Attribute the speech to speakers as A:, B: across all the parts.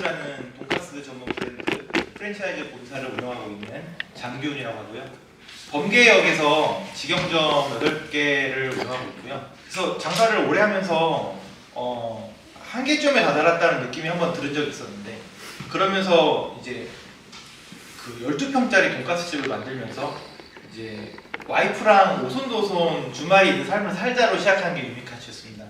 A: 유미카츠라는 돈가스 전문 브랜드 프랜차이즈 본사를 운영하고 있는 장기훈이라고 하고요. 범계역에서 직영점 8개를 운영하고 있고요. 그래서 장사를 오래 하면서 한계점에 다다랐다는 느낌이 한번 들은 적이 있었는데, 그러면서 이제 그 12평짜리 돈가스 집을 만들면서 이제 와이프랑 오손도손 주말이 있는 삶을 살자로 시작한 게 유미카츠였습니다.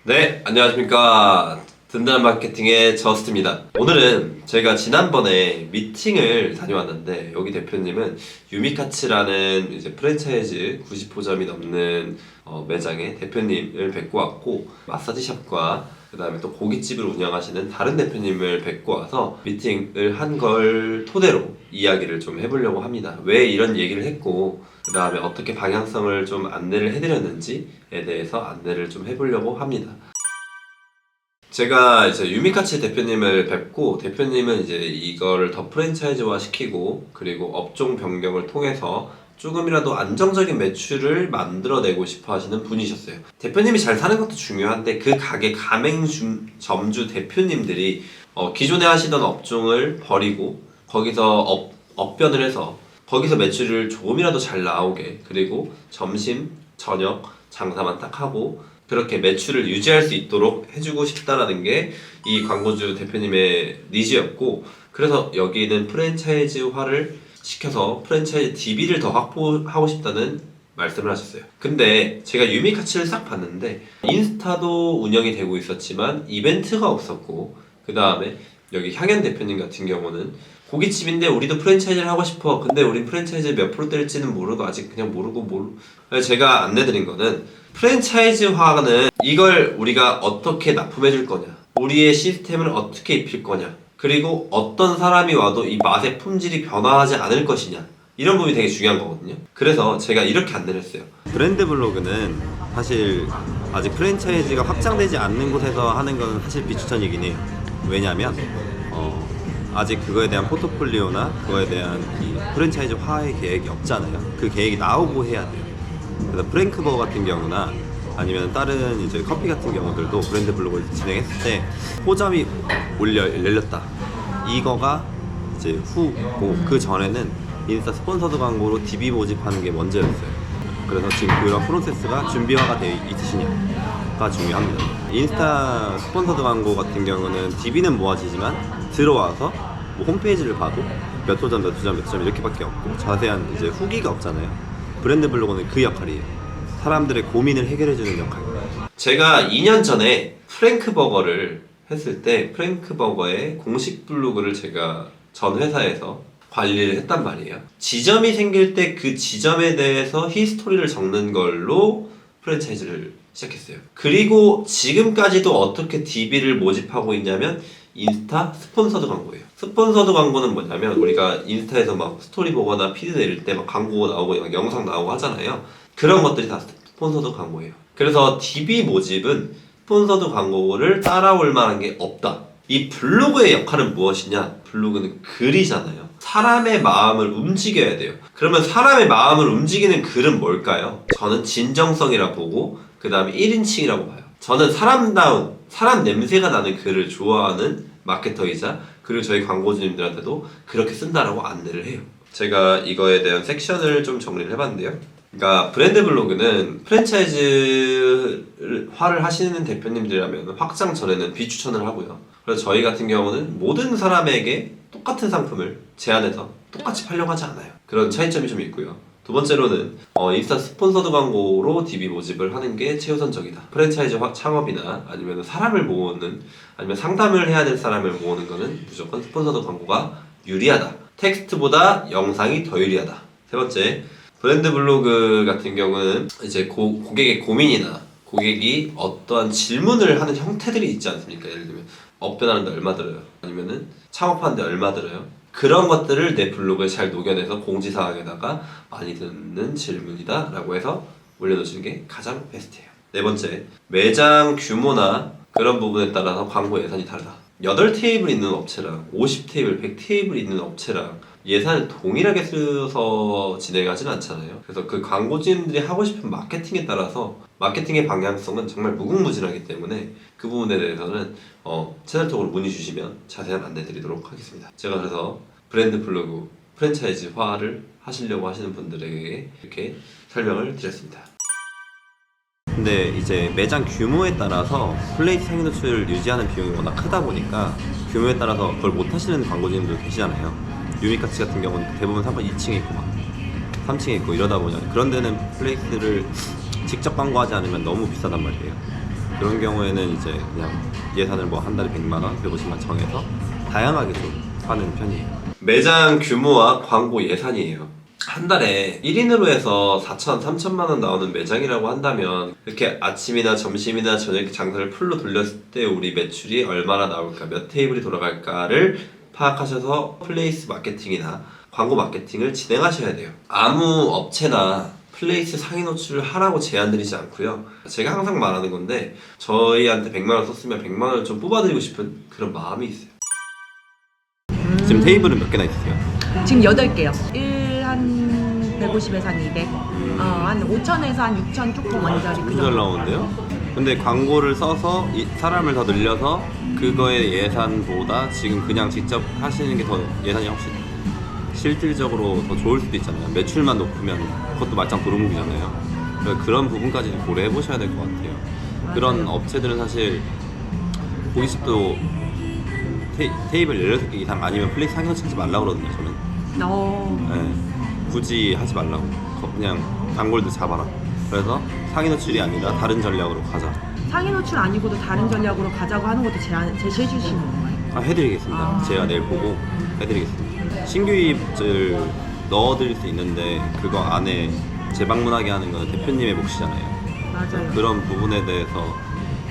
B: 네, 안녕하십니까. 든든한 마케팅의 저스트입니다. 오늘은 저희가 지난번에 미팅을 다녀왔는데, 여기 대표님은 유미카츠라는 이제 프랜차이즈 90호점이 넘는 매장의 대표님을 뵙고 왔고, 마사지샵과 그 다음에 또 고깃집을 운영하시는 다른 대표님을 뵙고 와서 미팅을 한 걸 토대로 이야기를 좀 해보려고 합니다. 왜 이런 얘기를 했고, 그 다음에 어떻게 방향성을 좀 안내를 해드렸는지에 대해서 안내를 좀 해보려고 합니다. 제가 이제 유미카츠 대표님을 뵙고, 대표님은 이제 이거를 더 프랜차이즈화 시키고, 그리고 업종 변경을 통해서 조금이라도 안정적인 매출을 만들어내고 싶어 하시는 분이셨어요. 대표님이 잘 사는 것도 중요한데, 그 가게 가맹점주 대표님들이 기존에 하시던 업종을 버리고 거기서 업변을 해서 거기서 매출을 조금이라도 잘 나오게, 그리고 점심, 저녁 장사만 딱 하고 그렇게 매출을 유지할 수 있도록 해주고 싶다라는 게 이 광고주 대표님의 니즈였고, 그래서 여기는 프랜차이즈화를 시켜서 프랜차이즈 DB를 더 확보하고 싶다는 말씀을 하셨어요. 근데 제가 유미카츠를 싹 봤는데, 인스타도 운영이 되고 있었지만 이벤트가 없었고, 그 다음에 여기 향연 대표님 같은 경우는 고깃집인데 우리도 프랜차이즈를 하고 싶어. 근데 우린 프랜차이즈 몇 프로 뗄지는 모르고 아직 그냥 모르고. 제가 안내드린 거는, 프랜차이즈화는 이걸 우리가 어떻게 납품해 줄 거냐, 우리의 시스템을 어떻게 입힐 거냐, 그리고 어떤 사람이 와도 이 맛의 품질이 변화하지 않을 것이냐, 이런 부분이 되게 중요한 거거든요. 그래서 제가 이렇게 안내를 했어요.
C: 브랜드 블로그는 사실 아직 프랜차이즈가 확장되지 않는 곳에서 하는 건 사실 비추천이긴 해요. 왜냐면 아직 그거에 대한 포트폴리오나 그거에 대한 이 프랜차이즈화의 계획이 없잖아요. 그 계획이 나오고 해야 돼요. 그래서 프랭크버거 같은 경우나 아니면 다른 이제 커피 같은 경우들도 브랜드 블로그를 진행했을 때 호점이 열렸다, 이거가 이제 후고, 그 전에는 인스타 스폰서드 광고로 DB 모집하는 게 먼저였어요. 그래서 지금 그런 프로세스가 준비화가 되어 있으시냐가 중요합니다. 인스타 스폰서드 광고 같은 경우는 DB는 모아지지만 들어와서 뭐 홈페이지를 봐도 몇 호점 이렇게밖에 없고 자세한 이제 후기가 없잖아요. 브랜드 블로그는 그 역할이에요. 사람들의 고민을 해결해주는 역할입니다.
B: 제가 2년 전에 프랭크버거를 했을 때, 프랭크버거의 공식 블로그를 제가 전 회사에서 관리를 했단 말이에요. 지점이 생길 때 그 지점에 대해서 히스토리를 적는 걸로 프랜차이즈를 시작했어요. 그리고 지금까지도 어떻게 DB를 모집하고 있냐면 인스타 스폰서드 광고예요. 스폰서드 광고는 뭐냐면, 우리가 인스타에서 막 스토리 보거나 피드 내릴 때 막 광고 나오고 막 영상 나오고 하잖아요. 그런 것들이 다 스폰서드 광고예요. 그래서 DB 모집은 스폰서드 광고를 따라올 만한 게 없다. 이 블로그의 역할은 무엇이냐? 블로그는 글이잖아요. 사람의 마음을 움직여야 돼요. 그러면 사람의 마음을 움직이는 글은 뭘까요? 저는 진정성이라 보고, 그 다음에 1인칭이라고 봐요. 저는 사람다운, 사람 냄새가 나는 글을 좋아하는 마케터이자, 그리고 저희 광고주님들한테도 그렇게 쓴다라고 안내를 해요. 제가 이거에 대한 섹션을 좀 정리를 해봤는데요. 그러니까 브랜드 블로그는 프랜차이즈화를 하시는 대표님들이라면 확장 전에는 비추천을 하고요. 그래서 저희 같은 경우는 모든 사람에게 똑같은 상품을 제안해서 똑같이 팔려고 하지 않아요. 그런 차이점이 좀 있고요. 두 번째로는 인스타 스폰서드 광고로 DB 모집을 하는 게 최우선적이다. 프랜차이즈 창업이나 아니면 사람을 모으는, 아니면 상담을 해야 될 사람을 모으는 거는 무조건 스폰서드 광고가 유리하다. 텍스트보다 영상이 더 유리하다. 세 번째, 브랜드 블로그 같은 경우는 이제 고객의 고민이나 고객이 어떠한 질문을 하는 형태들이 있지 않습니까? 예를 들면 업변하는데 얼마 들어요? 아니면은 창업하는데 얼마 들어요? 그런 것들을 내 블로그에 잘 녹여내서 공지사항에다가 많이 듣는 질문이다 라고 해서 올려놓으시는 게 가장 베스트예요. 네 번째, 매장 규모나 그런 부분에 따라서 광고 예산이 다르다. 8테이블 있는 업체랑 50테이블, 100테이블 있는 업체랑 예산을 동일하게 써서 진행하진 않잖아요. 그래서 그 광고주님들이 하고 싶은 마케팅에 따라서 마케팅의 방향성은 정말 무궁무진하기 때문에 그 부분에 대해서는 채널 쪽으로 문의 주시면 자세한 안내 드리도록 하겠습니다. 제가 그래서 브랜드 블로그 프랜차이즈화를 하시려고 하시는 분들에게 이렇게 설명을 드렸습니다.
C: 근데 이제 매장 규모에 따라서 플레이트 상위 노출을 유지하는 비용이 워낙 크다 보니까 규모에 따라서 그걸 못 하시는 광고주님도 계시잖아요. 유미카츠 같은 경우는 대부분 3번 2층에 있고 막 3층에 있고 이러다 보니 그런 데는 플레이트를 직접 광고하지 않으면 너무 비싸단 말이에요. 그런 경우에는 이제 그냥 예산을 뭐 한 달에 100만 원, 150만 정해서 다양하게 좀 하는 편이에요.
B: 매장 규모와 광고 예산이에요. 한 달에 1인으로 해서 4천, 3천만 원 나오는 매장이라고 한다면 이렇게 아침이나 점심이나 저녁 장사를 풀로 돌렸을 때 우리 매출이 얼마나 나올까, 몇 테이블이 돌아갈까를 파악하셔서 플레이스 마케팅이나 광고 마케팅을 진행하셔야 돼요. 아무 업체나 플레이스 상위 노출을 하라고 제안드리지 않고요. 제가 항상 말하는 건데 저희한테 100만 원 썼으면 100만 원을 좀 뽑아드리고 싶은 그런 마음이 있어요.
C: 지금 테이블은 몇 개나 있으세요?
D: 지금 8개요. 1한 150에서 한 200. 한 5천에서 한 6천 조금 원짜리 그
C: 잘
D: 정도.
C: 나오는데요? 근데 광고를 써서 사람을 더 늘려서 그거의 예산보다 지금 그냥 직접 하시는 게 더 예산이 훨씬 실질적으로 더 좋을 수도 있잖아요. 매출만 높으면 그것도 말짱 도루묵이잖아요. 그래서 그런 부분까지 고려해 보셔야 될 것 같아요. 그런 업체들은 사실 고깃집도 테이블 16개 이상 아니면 플레이트 상위 놓치지 말라고 그러거든요. 저는 네, 굳이 하지 말라고 그냥 단골들 잡아라. 그래서 상위 노출이 아니라 다른 전략으로 가자.
D: 상위 노출 아니고도 다른 전략으로 가자고 하는 것도 제시해 주시는 건가요?
C: 해드리겠습니다. 제가 내일 보고 해드리겠습니다. 신규입을 넣어드릴 수 있는데 그거 안에 재방문하게 하는 건 대표님의 몫이잖아요.
D: 맞아요.
C: 그런 부분에 대해서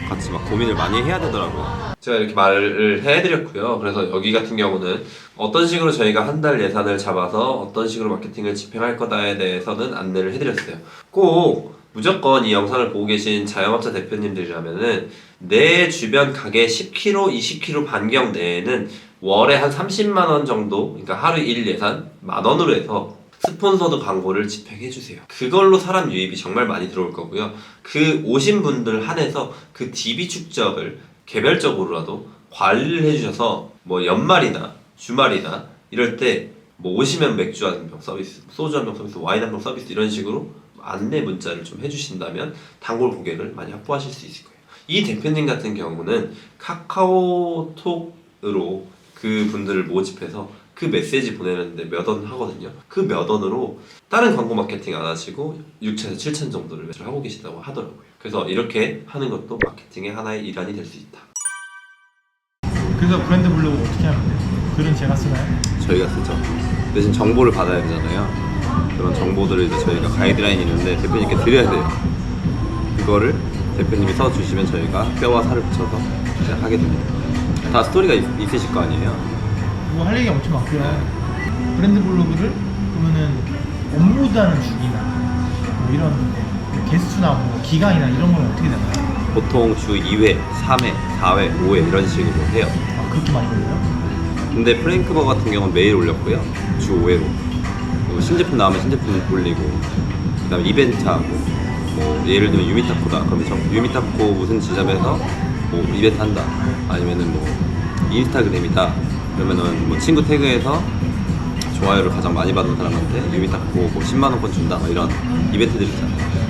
C: 같이 막 고민을 많이 해야 되더라고요.
B: 제가 이렇게 말을 해드렸고요. 그래서 여기 같은 경우는 어떤 식으로 저희가 한 달 예산을 잡아서 어떤 식으로 마케팅을 집행할 거다에 대해서는 안내를 해드렸어요. 꼭 무조건 이 영상을 보고 계신 자영업자 대표님들이라면은 내 주변 가게 10km, 20km 반경 내에는 월에 한 30만 원 정도, 그러니까 하루 일 예산 10,000원으로 해서 스폰서드 광고를 집행해주세요. 그걸로 사람 유입이 정말 많이 들어올 거고요. 그 오신 분들 한해서 그 DB 축적을 개별적으로라도 관리를 해주셔서 뭐 연말이나 주말이나 이럴 때 뭐 오시면 맥주 한 병 서비스, 소주 한 병 서비스, 와인 한 병 서비스 이런 식으로 안내 문자를 좀 해주신다면 단골 고객을 많이 확보하실 수 있을 거예요. 이 대표님 같은 경우는 카카오톡으로 그 분들을 모집해서 그 메시지 보내는데 몇 원 하거든요. 그 몇 원으로 다른 광고 마케팅 안 하시고 6천에서 7천 정도를 매출 하고 계시다고 하더라고요. 그래서 이렇게 하는 것도 마케팅의 하나의 일환이 될 수 있다.
E: 그래서 브랜드 블로그 어떻게 하면 돼요? 글은 제가 쓰나요?
C: 저희가 쓰죠. 대신 정보를 받아야 되잖아요. 그런 정보들을 이제 저희가 가이드라인이 있는데 대표님께 드려야 돼요. 그거를 대표님이 써주시면 저희가 뼈와 살을 붙여서 이제 하게 됩니다. 다 스토리가 있으실 거 아니에요?
E: 뭐 할 얘기가 엄청 많고요. 브랜드 블로그를 그러면은 업로드하는 주기나 뭐 이런 개수나 뭐 기간이나 이런 건 어떻게 되나요?
C: 보통 주 2회, 3회, 4회, 5회 이런 식으로 해요.
E: 아, 그렇게 많이 걸려요?
C: 근데 프랭크버 같은 경우는 매일 올렸고요. 주 5회로. 그리고 신제품 나오면 신제품 올리고, 그 다음에 이벤트 하고, 뭐 예를 들면 유미타코다. 그러면 유미타코 무슨 지점에서 뭐 이벤트 한다. 아니면은 뭐 인스타그램이다. 그러면은 뭐 친구 태그해서 좋아요를 가장 많이 받은 사람한테 유미타코 뭐 10만원권 준다. 뭐 이런 이벤트들이 있잖아요.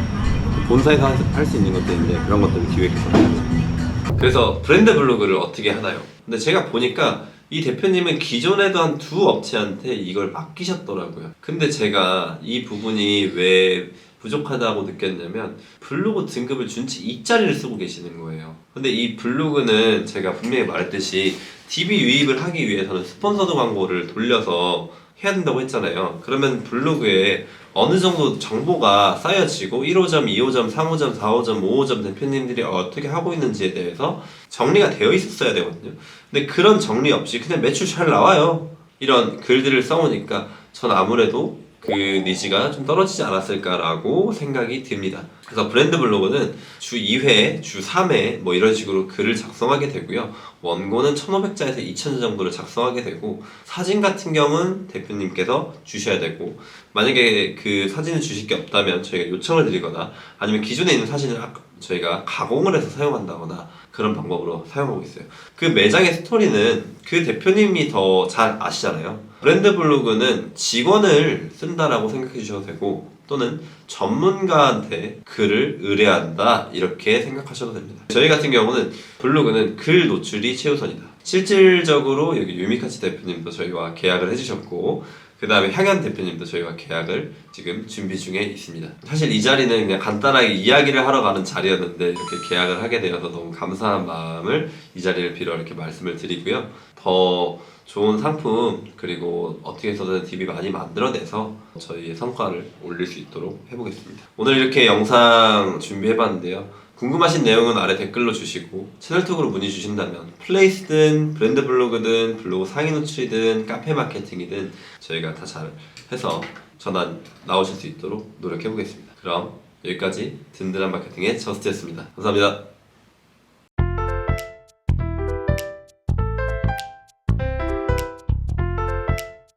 C: 본사에서 할 수 있는 것들인데 그런 것들을 기획해서 해야죠.
B: 그래서 브랜드 블로그를 어떻게 하나요? 근데 제가 보니까 이 대표님은 기존에도 한 2업체한테 이걸 맡기셨더라고요. 근데 제가 이 부분이 왜 부족하다고 느꼈냐면 블로그 등급을 준 채 2짜리를 쓰고 계시는 거예요. 근데 이 블로그는 제가 분명히 말했듯이 DB 유입을 하기 위해서는 스폰서드 광고를 돌려서 해야 된다고 했잖아요. 그러면 블로그에 어느 정도 정보가 쌓여지고 1호점, 2호점, 3호점, 4호점, 5호점 대표님들이 어떻게 하고 있는지에 대해서 정리가 되어 있었어야 되거든요. 근데 그런 정리 없이 그냥 매출 잘 나와요. 이런 글들을 써오니까 전 아무래도 그 니즈가 좀 떨어지지 않았을까라고 생각이 듭니다. 그래서 브랜드 블로그는 주 2회, 주 3회 뭐 이런 식으로 글을 작성하게 되고요. 원고는 1,500자에서 2,000자 정도를 작성하게 되고 사진 같은 경우는 대표님께서 주셔야 되고 만약에 그 사진을 주실 게 없다면 저희가 요청을 드리거나 아니면 기존에 있는 사진을 저희가 가공을 해서 사용한다거나 그런 방법으로 사용하고 있어요. 그 매장의 스토리는 그 대표님이 더 잘 아시잖아요. 브랜드 블로그는 직원을 쓴다라고 생각해 주셔도 되고 또는 전문가한테 글을 의뢰한다 이렇게 생각하셔도 됩니다. 저희 같은 경우는 블로그는 글 노출이 최우선이다. 실질적으로 여기 유미카치 대표님도 저희와 계약을 해주셨고 그 다음에 향연 대표님도 저희와 계약을 지금 준비 중에 있습니다. 사실 이 자리는 그냥 간단하게 이야기를 하러 가는 자리였는데 이렇게 계약을 하게 되어서 너무 감사한 마음을 이 자리를 빌어 이렇게 말씀을 드리고요. 더 좋은 상품 그리고 어떻게 해서든 DB 많이 만들어내서 저희의 성과를 올릴 수 있도록 해보겠습니다. 오늘 이렇게 영상 준비해봤는데요. 궁금하신 내용은 아래 댓글로 주시고 채널톡으로 문의 주신다면 플레이스든 브랜드 블로그든 블로그 상위 노출이든 카페 마케팅이든 저희가 다 잘 해서 전환 나오실 수 있도록 노력해보겠습니다. 그럼 여기까지 든든한 마케팅의 저스트였습니다. 감사합니다.